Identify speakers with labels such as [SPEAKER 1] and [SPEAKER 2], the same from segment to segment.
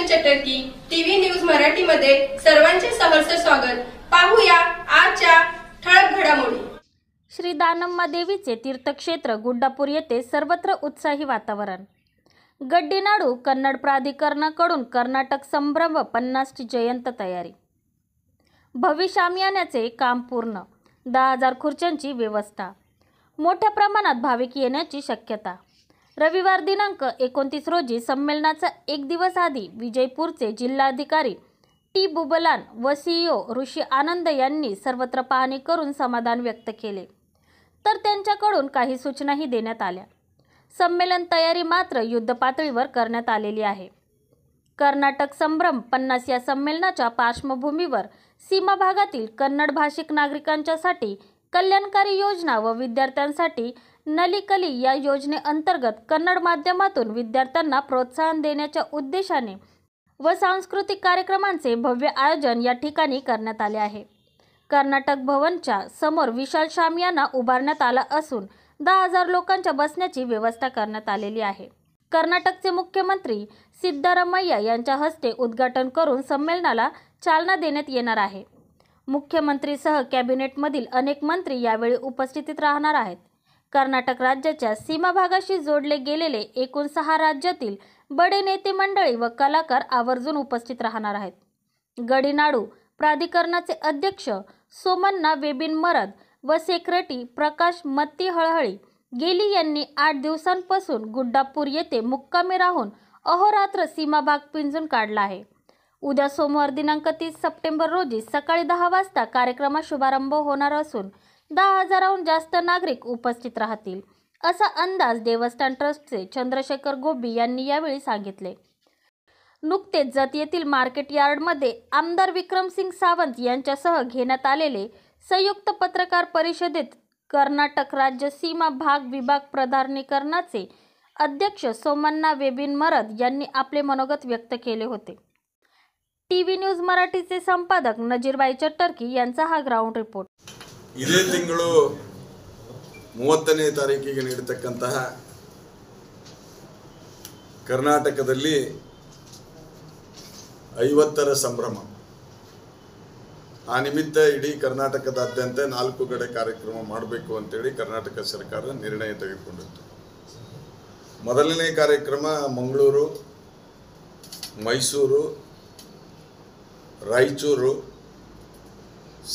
[SPEAKER 1] Sudarshan चटर्की TV news Marathi मध्ये सर्वांचे सहर्ष स्वागत। पाहूया आजच्या ठळक घडामोडी।
[SPEAKER 2] श्री दानम्मा देवीचे तीर्थक्षेत्र गुड्डापूर येथे सर्वत्र उत्साही वातावरण। गड्डीनाडू कन्नड प्राधिकरणाकडून कर्नाटक संभ्रम 50ची जयंत तयारी। भव्य शामियान्याचे काम पूर्ण, 10,000 खुर्च्यांची व्यवस्था। मोठ्या प्रमाणात भाविक येण्याची शक्यता। रविवार दिनांक 29 रोजी संमेलनाचा एक दिवस आधी विजयपूरचे जिल्हाधिकारी टी बुबलान व सीईओ ऋषी आनंद यांनी सर्वत्र पाहणी करून समाधान व्यक्त केले, तर त्यांच्याकडून काही सूचनाही देण्यात आल्या। संमेलन तयारी मात्र युद्धपातळीवर करण्यात आलेली आहे। कर्नाटक संभ्रम 50 या संमेलनाच्या पार्श्वभूमीवर सीमा भागातील कन्नड भाषिक नागरिकांच्यासाठी कल्याणकारी योजना व विद्यार्थ्यांसाठी नलिकली या योजनेअंतर्गत कन्नड माध्यमातून विद्यार्थ्यांना प्रोत्साहन देण्याच्या उद्देशाने व सांस्कृतिक कार्यक्रमांचे भव्य आयोजन या ठिकाणी करण्यात आले आहे। कर्नाटक भवनच्या समोर विशाल शामियाना उभारण्यात आला असून 10,000 लोकांच्या बसण्याची व्यवस्था करण्यात आलेली आहे। कर्नाटकचे मुख्यमंत्री सिद्धरामय्या यांच्या हस्ते उद्घाटन करून संमेलनाला चालना देण्यात येणार आहे। मुख्यमंत्रीसह कॅबिनेटमधील अनेक मंत्री यावेळी उपस्थित राहणार आहेत। कर्नाटक राज्याच्या सीमा भागाशी जोडले गेलेले एकूण 6 राज्यातील बडे नेते मंडळी व कलाकार आवर्जून उपस्थित राहणार आहेत। गडीनाडू प्राधिकरणाचे अध्यक्ष सोमन्ना वेबिन मरद व सेक्रेटरी प्रकाश मत्ती हळहळी गेली यांनी 8 दिवसांपासून गुड्डापूर येथे मुक्कामी राहून अहोरात्र सीमा भाग पिंजून काढला आहे। उद्या सोमवार दिनांक 30 सप्टेंबर रोजी सकाळी 10 वाजता कार्यक्रमात शुभारंभ होणार असून 10,000हून जास्त नागरिक उपस्थित राहतील, असा अंदाज देवस्थान ट्रस्टचे चंद्रशेखर गोबी यांनी यावेळी सांगितले। नुकतेच जत येथील मार्केट यार्डमध्ये आमदार विक्रमसिंग सावंत यांच्यासह घेण्यात आलेले संयुक्त पत्रकार परिषदेत कर्नाटक राज्य सीमा भाग विभाग प्राधिकरणाचे अध्यक्ष सोमन्ना वेबिन मरद यांनी आपले मनोगत व्यक्त केले होते। टीव्ही न्यूज मराठीचे संपादक नजीरबाई चटर्की यांचा हा ग्राउंड रिपोर्ट।
[SPEAKER 3] ಇದೇ ತಿಂಗಳು 30ನೇ ತಾರೀಕಿಗೆ ನಡೆಯತಕ್ಕಂತಹ ಕರ್ನಾಟಕದಲ್ಲಿ 50ರ ಸಂಭ್ರಮ, ಆ ನಿಮಿತ್ತ ಇಡೀ ಕರ್ನಾಟಕದಾದ್ಯಂತ 4 ಕಡೆ ಕಾರ್ಯಕ್ರಮ ಮಾಡಬೇಕು ಅಂತೇಳಿ ಕರ್ನಾಟಕ ಸರ್ಕಾರ ನಿರ್ಣಯ ತೆಗೆದುಕೊಂಡಿತ್ತು। ಮೊದಲನೇ ಕಾರ್ಯಕ್ರಮ ಮಂಗಳೂರು, ಮೈಸೂರು, ರಾಯಚೂರು,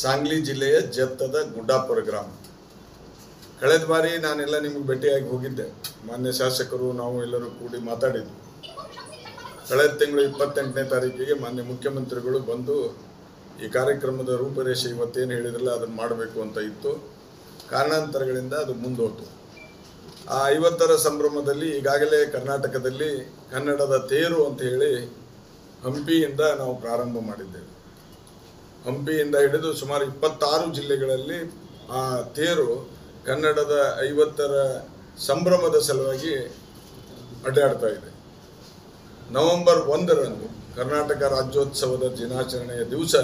[SPEAKER 3] सांगली ಜಿಲ್ಲೆಯ ಜತ್ತದ ಗುಡ್ಡಾಪುರ ಗ್ರಾಮ। ಕಳೆದ ಬಾರಿ ನಾನೆಲ್ಲ ನಿಮಗೆ ಭೇಟಿಯಾಗಿ ಹೋಗಿದ್ದೆ, ಮಾನ್ಯ ಶಾಸಕರು ನಾವು ಎಲ್ಲರೂ ಕೂಡಿ ಮಾತಾಡಿದ್ವಿ। ಕಳೆದ ತಿಂಗಳು 28ನೇ ತಾರೀಕಿಗೆ ಮಾನ್ಯ ಮುಖ್ಯಮಂತ್ರಿಗಳು ಬಂದು ಈ ಕಾರ್ಯಕ್ರಮದ ರೂಪರೇಷೆ ಇವತ್ತೇನು ಹೇಳಿದ್ರಲ್ಲ ಅದನ್ನು ಮಾಡಬೇಕು ಅಂತ ಇತ್ತು, ಕಾರಣಾಂತರಗಳಿಂದ ಅದು ಮುಂದೋಯ್ತು। ಆ 50ರ ಸಂಭ್ರಮದಲ್ಲಿ ಈಗಾಗಲೇ ಕರ್ನಾಟಕದಲ್ಲಿ ಕನ್ನಡದ ತೇರು ಅಂತ ಹೇಳಿ ಹಂಪಿಯಿಂದ ನಾವು ಪ್ರಾರಂಭ ಮಾಡಿದ್ದೇವೆ। ಹಂಪಿಯಿಂದ ಹಿಡಿದು ಸುಮಾರು 26 ಜಿಲ್ಲೆಗಳಲ್ಲಿ ಆ ತೇರು ಕನ್ನಡದ 50ರ ಸಂಭ್ರಮದ ಸಲುವಾಗಿ ಅಡ್ಡಾಡ್ತಾ ಇದೆ। ನವೆಂಬರ್ 1ರಂದು ಕರ್ನಾಟಕ ರಾಜ್ಯೋತ್ಸವದ ದಿನಾಚರಣೆಯ ದಿವಸ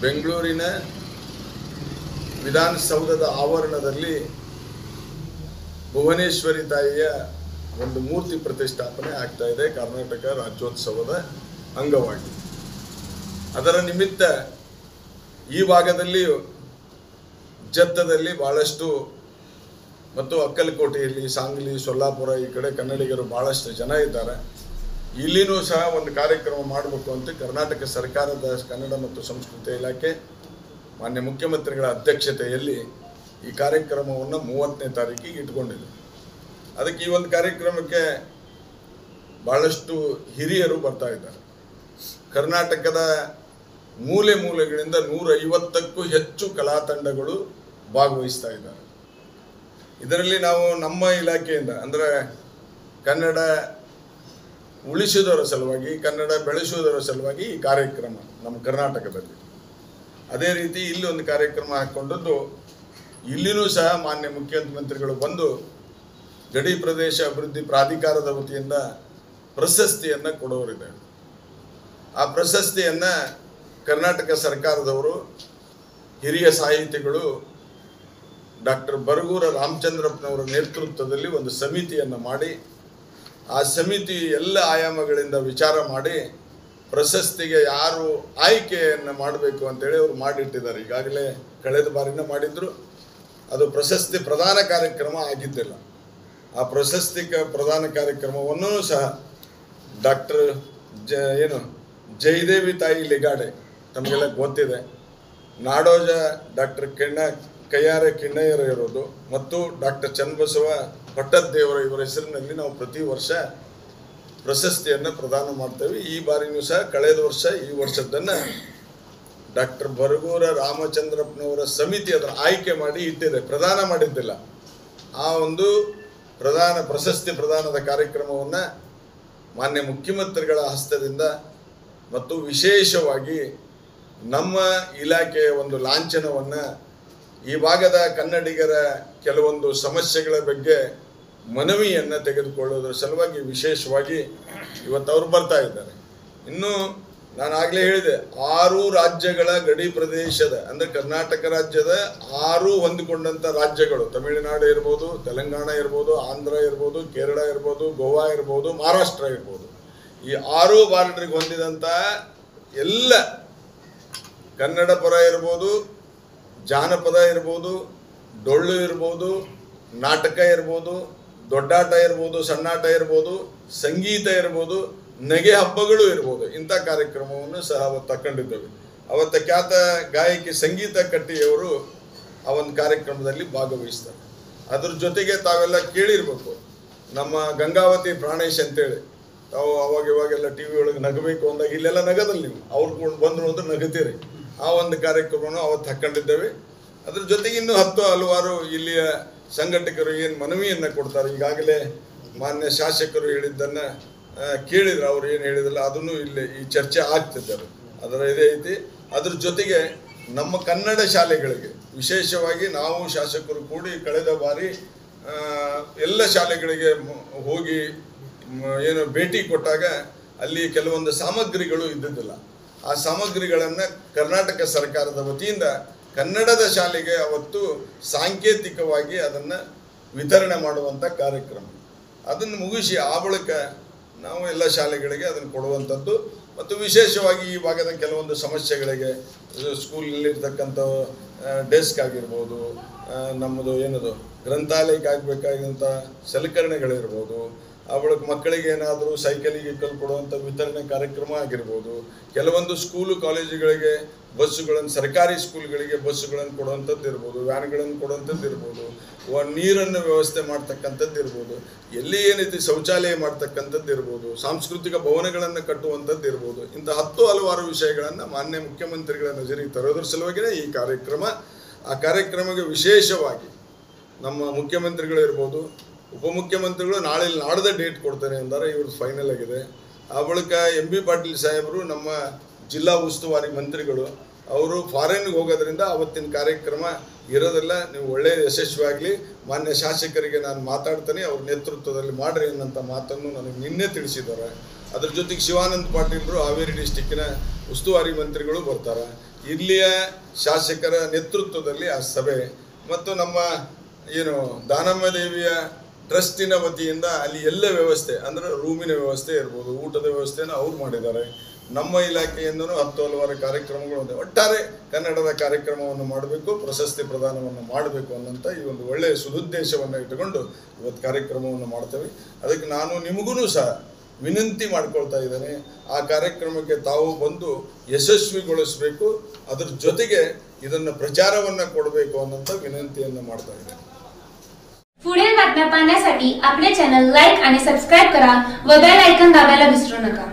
[SPEAKER 3] ಬೆಂಗಳೂರಿನ ವಿಧಾನಸೌಧದ ಆವರಣದಲ್ಲಿ ಭುವನೇಶ್ವರಿ ತಾಯಿಯ ಒಂದು ಮೂರ್ತಿ ಪ್ರತಿಷ್ಠಾಪನೆ ಆಗ್ತಾ ಇದೆ ಕರ್ನಾಟಕ ರಾಜ್ಯೋತ್ಸವದ ಅಂಗವಾಗಿ। ಅದರ ನಿಮಿತ್ತ ಈ ಭಾಗದಲ್ಲಿ ಜತ್ತದಲ್ಲಿ ಬಹಳಷ್ಟು ಮತ್ತು ಅಕ್ಕಲಕೋಟೆಯಲ್ಲಿ, ಸಾಂಗ್ಲಿ, ಸೊಲ್ಲಾಪುರ ಈ ಕಡೆ ಕನ್ನಡಿಗರು ಬಹಳಷ್ಟು ಜನ ಇದ್ದಾರೆ। ಇಲ್ಲಿನೂ ಸಹ ಒಂದು ಕಾರ್ಯಕ್ರಮ ಮಾಡಬೇಕು ಅಂತ ಕರ್ನಾಟಕ ಸರ್ಕಾರದ ಕನ್ನಡ ಮತ್ತು ಸಂಸ್ಕೃತಿ ಇಲಾಖೆ ಮಾನ್ಯ ಮುಖ್ಯಮಂತ್ರಿಗಳ ಅಧ್ಯಕ್ಷತೆಯಲ್ಲಿ ಈ ಕಾರ್ಯಕ್ರಮವನ್ನು 30ನೇ ತಾರೀಕಿಗೆ ಇಟ್ಕೊಂಡಿದೆ। ಅದಕ್ಕೆ ಈ ಒಂದು ಕಾರ್ಯಕ್ರಮಕ್ಕೆ ಬಹಳಷ್ಟು ಹಿರಿಯರು ಬರ್ತಾ ಇದ್ದಾರೆ। ಕರ್ನಾಟಕದ ಮೂಲೆ ಮೂಲೆಗಳಿಂದ 150ಕ್ಕೂ ಹೆಚ್ಚು ಕಲಾ ತಂಡಗಳು ಭಾಗವಹಿಸ್ತಾ ಇದ್ದಾರೆ। ಇದರಲ್ಲಿ ನಾವು ನಮ್ಮ ಇಲಾಖೆಯಿಂದ ಅಂದರೆ ಕನ್ನಡ ಉಳಿಸುವುದರ ಸಲುವಾಗಿ, ಕನ್ನಡ ಬೆಳೆಸುವುದರ ಸಲುವಾಗಿ ಈ ಕಾರ್ಯಕ್ರಮ ನಮ್ಮ ಕರ್ನಾಟಕದಲ್ಲಿ, ಅದೇ ರೀತಿ ಇಲ್ಲಿ ಒಂದು ಕಾರ್ಯಕ್ರಮ ಹಾಕ್ಕೊಂಡದ್ದು, ಇಲ್ಲಿನೂ ಸಹ ಮಾನ್ಯ ಮುಖ್ಯಮಂತ್ರಿಗಳು ಬಂದು ಗಡಿ ಪ್ರದೇಶ ಅಭಿವೃದ್ಧಿ ಪ್ರಾಧಿಕಾರದ ವತಿಯಿಂದ ಪ್ರಶಸ್ತಿಯನ್ನು ಕೊಡೋರಿದೆ। ಆ ಪ್ರಶಸ್ತಿಯನ್ನು ಕರ್ನಾಟಕ ಸರ್ಕಾರದವರು ಹಿರಿಯ ಸಾಹಿತಿಗಳು ಡಾಕ್ಟರ್ ಬರಗೂರ ರಾಮಚಂದ್ರಪ್ಪನವರ ನೇತೃತ್ವದಲ್ಲಿ ಒಂದು ಸಮಿತಿಯನ್ನು ಮಾಡಿ ಆ ಸಮಿತಿ ಎಲ್ಲ ಆಯಾಮಗಳಿಂದ ವಿಚಾರ ಮಾಡಿ ಪ್ರಶಸ್ತಿಗೆ ಯಾರು ಆಯ್ಕೆಯನ್ನು ಮಾಡಬೇಕು ಅಂತೇಳಿ ಅವರು ಮಾಡಿಟ್ಟಿದ್ದಾರೆ. ಈಗಾಗಲೇ ಕಳೆದ ಬಾರಿನ ಮಾಡಿದ್ರು. ಅದು ಪ್ರಶಸ್ತಿ ಪ್ರದಾನ ಕಾರ್ಯಕ್ರಮ ಆಗಿದ್ದಿಲ್ಲ. ಆ ಪ್ರಶಸ್ತಿ ಪ್ರದಾನ ಕಾರ್ಯಕ್ರಮವನ್ನು ಸಹ ಡಾಕ್ಟರ್ ಜಯದೇವಿ ತಾಯಿ ಲಿಗಾಡೆ ತಮಗೆಲ್ಲ ಗೊತ್ತಿದೆ, ನಾಡೋಜ ಡಾಕ್ಟರ್ ಕಯ್ಯಾರೆ ಕಿಣ್ಣಯ್ಯರ ಇರೋದು ಮತ್ತು ಡಾಕ್ಟರ್ ಚನ್ನಬಸವ ಪಟ್ಟದ್ದೇವರ ಇವರ ಹೆಸರಿನಲ್ಲಿ ನಾವು ಪ್ರತಿ ವರ್ಷ ಪ್ರಶಸ್ತಿಯನ್ನು ಪ್ರದಾನ ಮಾಡ್ತೇವೆ. ಈ ಬಾರಿನೂ ಸಹ ಕಳೆದ ವರ್ಷ ಈ ವರ್ಷದ್ದನ್ನು ಡಾಕ್ಟರ್ ಬರಗೂರ ರಾಮಚಂದ್ರಪ್ಪನವರ ಸಮಿತಿ ಅದನ್ನು ಆಯ್ಕೆ ಮಾಡಿ ಇಟ್ಟಿದೆ, ಪ್ರದಾನ ಮಾಡಿದ್ದಿಲ್ಲ. ಆ ಒಂದು ಪ್ರಶಸ್ತಿ ಪ್ರದಾನದ ಕಾರ್ಯಕ್ರಮವನ್ನು ಮಾನ್ಯ ಮುಖ್ಯಮಂತ್ರಿಗಳ ಹಸ್ತದಿಂದ ಮತ್ತು ವಿಶೇಷವಾಗಿ ನಮ್ಮ ಇಲಾಖೆಯ ಒಂದು ಲಾಂಛನವನ್ನು ಈ ಭಾಗದ ಕನ್ನಡಿಗರ ಕೆಲವೊಂದು ಸಮಸ್ಯೆಗಳ ಬಗ್ಗೆ ಮನವಿಯನ್ನು ತೆಗೆದುಕೊಳ್ಳೋದ್ರ ಸಲುವಾಗಿ ವಿಶೇಷವಾಗಿ ಇವತ್ತು ಅವರು ಬರ್ತಾ ಇದ್ದಾರೆ. ಇನ್ನು ನಾನು ಆಗಲೇ ಹೇಳಿದೆ, 6 ರಾಜ್ಯಗಳ ಗಡಿ ಪ್ರದೇಶದ ಅಂದರೆ ಕರ್ನಾಟಕ ರಾಜ್ಯದ 6 ಹೊಂದಿಕೊಂಡಂಥ ರಾಜ್ಯಗಳು, ತಮಿಳುನಾಡು ಇರ್ಬೋದು, ತೆಲಂಗಾಣ ಇರ್ಬೋದು, ಆಂಧ್ರ ಇರ್ಬೋದು, ಕೇರಳ ಇರ್ಬೋದು, ಗೋವಾ ಇರ್ಬೋದು, ಮಹಾರಾಷ್ಟ್ರ ಇರ್ಬೋದು, ಈ 6 ಬಾರ್ಡರ್ಗೆ ಹೊಂದಿದಂಥ ಎಲ್ಲ ಕನ್ನಡ ಪರ ಇರ್ಬೋದು, ಜಾನಪದ ಇರ್ಬೋದು, ಡೊಳ್ಳು ಇರ್ಬೋದು, ನಾಟಕ ಇರ್ಬೋದು, ದೊಡ್ಡಾಟ ಇರ್ಬೋದು, ಸಣ್ಣಾಟ ಇರ್ಬೋದು, ಸಂಗೀತ ಇರ್ಬೋದು, ನಗೆ ಹಬ್ಬಗಳು ಇರ್ಬೋದು, ಇಂಥ ಕಾರ್ಯಕ್ರಮವನ್ನು ಸಹ ಅವತ್ತು ತಗೊಂಡಿದ್ದೇವೆ. ಅವತ್ತು ಖ್ಯಾತ ಗಾಯಕಿ ಸಂಗೀತ ಕಟ್ಟಿಯವರು ಆ ಒಂದು ಕಾರ್ಯಕ್ರಮದಲ್ಲಿ ಭಾಗವಹಿಸ್ತಾರೆ. ಅದ್ರ ಜೊತೆಗೆ ತಾವೆಲ್ಲ ಕೇಳಿರ್ಬೇಕು, ನಮ್ಮ ಗಂಗಾವತಿ ಪ್ರಾಣೇಶ್ ಅಂತೇಳಿ, ತಾವು ಅವಾಗ ಇವಾಗೆಲ್ಲ ಟಿ ವಿ ಒಳಗೆ ನಗಬೇಕು ಅಂದಾಗ ಇಲ್ಲೆಲ್ಲ ನಗದಲ್ಲಿ ನೀವು ಅವ್ರು ಬಂದರು ಅಂದ್ರೆ ನಗತೀರಿ. ಆ ಒಂದು ಕಾರ್ಯಕ್ರಮವನ್ನು ಅವತ್ತು ಹಾಕ್ಕೊಂಡಿದ್ದೇವೆ. ಅದ್ರ ಜೊತೆಗೆ ಇನ್ನೂ 10 ಹಲವಾರು ಇಲ್ಲಿಯ ಸಂಘಟಕರು ಏನು ಮನವಿಯನ್ನು ಕೊಡ್ತಾರೆ, ಈಗಾಗಲೇ ಮಾನ್ಯ ಶಾಸಕರು ಹೇಳಿದ್ದನ್ನು ಕೇಳಿದ್ರು, ಅವ್ರು ಏನು ಹೇಳಿದ್ರಲ್ಲ ಅದನ್ನು ಇಲ್ಲಿ ಈ ಚರ್ಚೆ ಆಗ್ತಿದ್ದಾರೆ, ಅದರ ಇದೇ ಐತಿ. ಅದ್ರ ಜೊತೆಗೆ ನಮ್ಮ ಕನ್ನಡ ಶಾಲೆಗಳಿಗೆ ವಿಶೇಷವಾಗಿ ನಾವು ಶಾಸಕರು ಕೂಡಿ ಕಳೆದ ಬಾರಿ ಎಲ್ಲ ಶಾಲೆಗಳಿಗೆ ಹೋಗಿ ಭೇಟಿ ಕೊಟ್ಟಾಗ ಅಲ್ಲಿ ಕೆಲವೊಂದು ಸಾಮಗ್ರಿಗಳು ಇದ್ದಿದ್ದಿಲ್ಲ. ಆ ಸಾಮಗ್ರಿಗಳನ್ನು ಕರ್ನಾಟಕ ಸರ್ಕಾರದ ವತಿಯಿಂದ ಕನ್ನಡದ ಶಾಲೆಗೆ ಅವತ್ತು ಸಾಂಕೇತಿಕವಾಗಿ ಅದನ್ನು ವಿತರಣೆ ಮಾಡುವಂಥ ಕಾರ್ಯಕ್ರಮ, ಅದನ್ನು ಮುಗಿಸಿ ಆ ಬಳಿಕ ನಾವು ಎಲ್ಲ ಶಾಲೆಗಳಿಗೆ ಅದನ್ನು ಕೊಡುವಂಥದ್ದು. ಮತ್ತು ವಿಶೇಷವಾಗಿ ಈ ಭಾಗದ ಕೆಲವೊಂದು ಸಮಸ್ಯೆಗಳಿಗೆ ಸ್ಕೂಲಲ್ಲಿರ್ತಕ್ಕಂಥ ಡೆಸ್ಕ್ ಆಗಿರ್ಬೋದು, ನಮ್ಮದು ಏನದು ಗ್ರಂಥಾಲಯಕ್ಕೆ ಆಗಬೇಕಾದಂಥ ಸಲಕರಣೆಗಳಿರ್ಬೋದು, ಆ ಬಳಿಕ ಮಕ್ಕಳಿಗೆ ಏನಾದರೂ ಸೈಕಲಿಗೆ ಕೊಡುವಂಥ ವಿತರಣೆ ಕಾರ್ಯಕ್ರಮ ಆಗಿರ್ಬೋದು, ಕೆಲವೊಂದು ಸ್ಕೂಲು ಕಾಲೇಜುಗಳಿಗೆ ಬಸ್ಸುಗಳನ್ನು, ಸರ್ಕಾರಿ ಸ್ಕೂಲ್ಗಳಿಗೆ ಬಸ್ಸುಗಳನ್ನು ಕೊಡುವಂಥದ್ದು ಇರ್ಬೋದು, ವ್ಯಾನ್ಗಳನ್ನು ಕೊಡುವಂಥದ್ದು ಇರ್ಬೋದು, ನೀರನ್ನು ವ್ಯವಸ್ಥೆ ಮಾಡ್ತಕ್ಕಂಥದ್ದು ಇರ್ಬೋದು, ಎಲ್ಲಿ ಏನೈತಿ ಶೌಚಾಲಯ ಮಾಡ್ತಕ್ಕಂಥದ್ದು ಇರ್ಬೋದು, ಸಾಂಸ್ಕೃತಿಕ ಭವನಗಳನ್ನು ಕಟ್ಟುವಂಥದ್ದು ಇರ್ಬೋದು, ಇಂಥ 10 ಹಲವಾರು ವಿಷಯಗಳನ್ನು ಮಾನ್ಯ ಮುಖ್ಯಮಂತ್ರಿಗಳ ನಜರಿಗೆ ತರೋದ್ರ ಸಲುವಾಗಿಯೇ ಈ ಕಾರ್ಯಕ್ರಮ. ಆ ಕಾರ್ಯಕ್ರಮಕ್ಕೆ ವಿಶೇಷವಾಗಿ ನಮ್ಮ ಮುಖ್ಯಮಂತ್ರಿಗಳು ಇರ್ಬೋದು, ಉಪಮುಖ್ಯಮಂತ್ರಿಗಳು ನಾಡ್ದ ಡೇಟ್ ಕೊಡ್ತಾರೆ ಅಂತಾರೆ, ಇವ್ರದ್ದು ಫೈನಲ್ ಆಗಿದೆ. ಆ ಬಳಿಕ MB ಪಾಟೀಲ್ ಸಾಹೇಬರು ನಮ್ಮ ಜಿಲ್ಲಾ ಉಸ್ತುವಾರಿ ಮಂತ್ರಿಗಳು, ಅವರು ಫಾರಿನ್ಗೆ ಹೋಗೋದ್ರಿಂದ ಅವತ್ತಿನ ಕಾರ್ಯಕ್ರಮ ಇರೋದಿಲ್ಲ. ನೀವು ಒಳ್ಳೆಯ ಯಶಸ್ವಿಯಾಗಲಿ, ಮಾನ್ಯ ಶಾಸಕರಿಗೆ ನಾನು ಮಾತಾಡ್ತೇನೆ, ಅವ್ರ ನೇತೃತ್ವದಲ್ಲಿ ಮಾಡ್ರಿ ಅನ್ನೋಂಥ ಮಾತನ್ನು ನನಗೆ ನಿನ್ನೆ ತಿಳಿಸಿದ್ದಾರೆ. ಅದ್ರ ಜೊತೆಗೆ ಶಿವಾನಂದ ಪಾಟೀಲರು ಹಾವೇರಿ ಡಿಸ್ಟಿಕ್ಕಿನ ಉಸ್ತುವಾರಿ ಮಂತ್ರಿಗಳು ಬರ್ತಾರೆ. ಇಲ್ಲಿಯ ಶಾಸಕರ ನೇತೃತ್ವದಲ್ಲಿ ಆ ಸಭೆ ಮತ್ತು ನಮ್ಮ ದಾನಮ್ಮ ದೇವಿಯ ಟ್ರಸ್ಟಿನ ವತಿಯಿಂದ ಅಲ್ಲಿ ಎಲ್ಲ ವ್ಯವಸ್ಥೆ ಅಂದರೆ ರೂಮಿನ ವ್ಯವಸ್ಥೆ ಇರ್ಬೋದು, ಊಟದ ವ್ಯವಸ್ಥೆಯನ್ನು ಅವ್ರು ಮಾಡಿದ್ದಾರೆ. ನಮ್ಮ ಇಲಾಖೆಯಿಂದನೂ 10 ಹಲವಾರು ಕಾರ್ಯಕ್ರಮಗಳು ಇದೆ. ಒಟ್ಟಾರೆ ಕನ್ನಡದ ಕಾರ್ಯಕ್ರಮವನ್ನು ಮಾಡಬೇಕು, ಪ್ರಶಸ್ತಿ ಪ್ರದಾನವನ್ನು ಮಾಡಬೇಕು ಅನ್ನೋಂಥ ಈ ಒಂದು ಒಳ್ಳೆಯ ಸದುದ್ದೇಶವನ್ನು ಇಟ್ಟುಕೊಂಡು ಇವತ್ತು ಕಾರ್ಯಕ್ರಮವನ್ನು ಮಾಡ್ತೇವೆ. ಅದಕ್ಕೆ ನಾನು ನಿಮಗೂ ಸಹ ವಿನಂತಿ ಮಾಡ್ಕೊಳ್ತಾ ಇದ್ದೇನೆ, ಆ ಕಾರ್ಯಕ್ರಮಕ್ಕೆ ತಾವು ಬಂದು ಯಶಸ್ವಿಗೊಳಿಸಬೇಕು, ಅದರ ಜೊತೆಗೆ ಇದನ್ನು ಪ್ರಚಾರವನ್ನು ಕೊಡಬೇಕು ಅನ್ನೋಂಥ ವಿನಂತಿಯನ್ನು ಮಾಡ್ತಾ ಇದ್ದೇನೆ.
[SPEAKER 4] पुढील बातम्या पाहण्यासाठी आपले चॅनल लाईक आणि सबस्क्राइब करा व बेल आयकॉन दाबायला विसरू नका.